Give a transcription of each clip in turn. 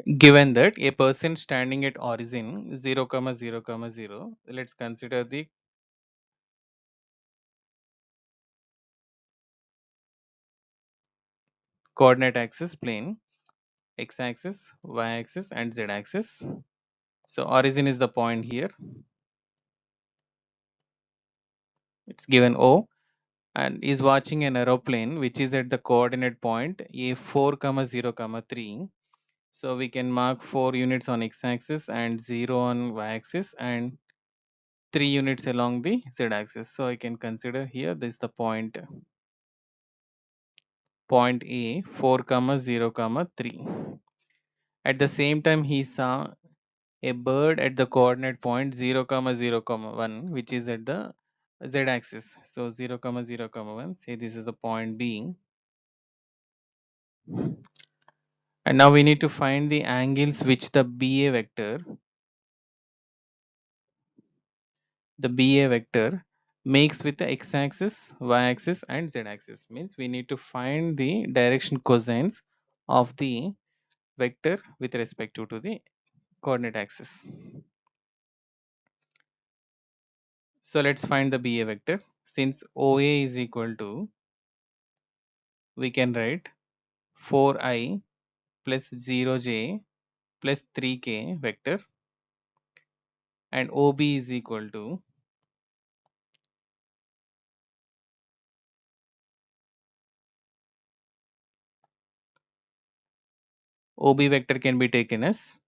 Given that a person standing at origin 0, 0, 0, let's consider the coordinate axis plane, x-axis, y-axis and z-axis. So origin is the point here. It's given O, and is watching an aeroplane which is at the coordinate point a4, 0, 3. So we can mark 4 units on x-axis and 0 on y-axis and 3 units along the z-axis. So I can consider here this is the point A 4, 0, 3. At the same time he saw a bird at the coordinate point 0, 0, 1, which is at the z-axis. So 0, 0, 1, say this is the point B. And now we need to find the angles which the BA vector makes with the x-axis, y-axis and z-axis. Means we need to find the direction cosines of the vector with respect to the coordinate axis. So let's find the BA vector. Since OA is equal to, we can write 4i plus 0j plus 3k vector, and OB is equal to OB vector can be taken as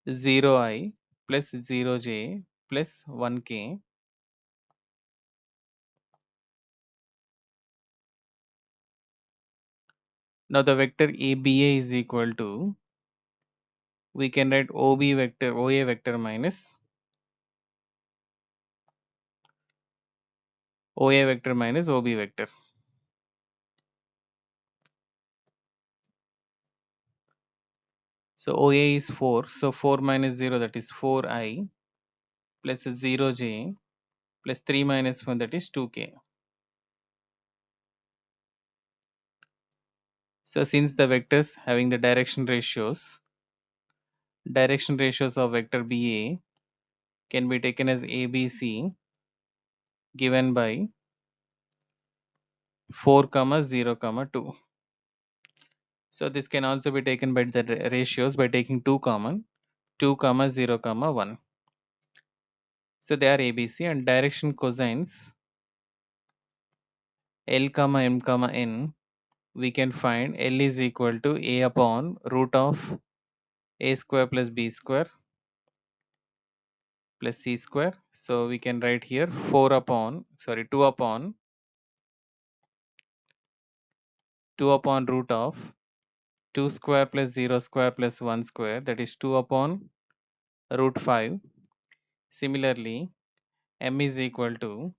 0i plus 0j plus 1k. Now the vector ABA is equal to, we can write OB vector OA vector minus OA vector minus OB vector. So OA is 4, so 4 minus 0, that is 4i plus 0j plus 3 minus 1, that is 2k. So since the vectors having the direction ratios of vector BA can be taken as ABC given by 4, 0, 2. So this can also be taken by the ratios by taking 2 common, 2, 0, 1. So they are ABC, and direction cosines L, M, N, we can find L is equal to A upon root of A square plus B square plus C square. So we can write here 2 upon root of 2 square plus 0 square plus 1 square, that is 2 upon root 5. Similarly, M is equal to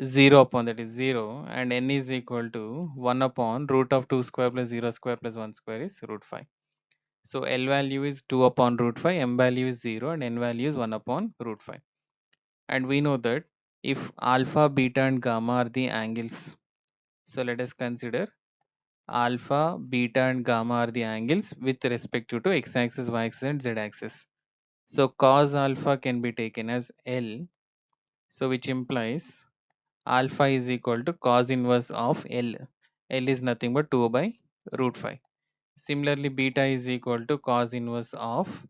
0 upon, that is 0, and N is equal to 1 upon root of 2 square plus 0 square plus 1 square is root 5. So L value is 2 upon root 5, M value is 0 and N value is 1 upon root 5. And we know that if alpha, beta and gamma are the angles, so let us consider alpha, beta and gamma are the angles with respect to x-axis, y-axis and z-axis. So cos alpha can be taken as L, so which implies alpha is equal to cos inverse of L. L is nothing but 2 by root 5. Similarly, beta is equal to cos inverse of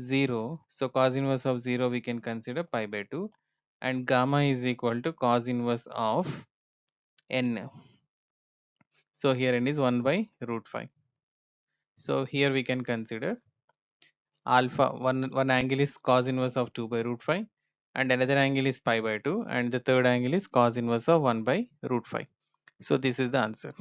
0. So cos inverse of 0 we can consider pi by 2, and gamma is equal to cos inverse of n. So here n is 1 by root 5. So here we can consider alpha, one angle is cos inverse of 2 by root 5 and another angle is pi by 2 and the third angle is cos inverse of 1 by root 5. So this is the answer.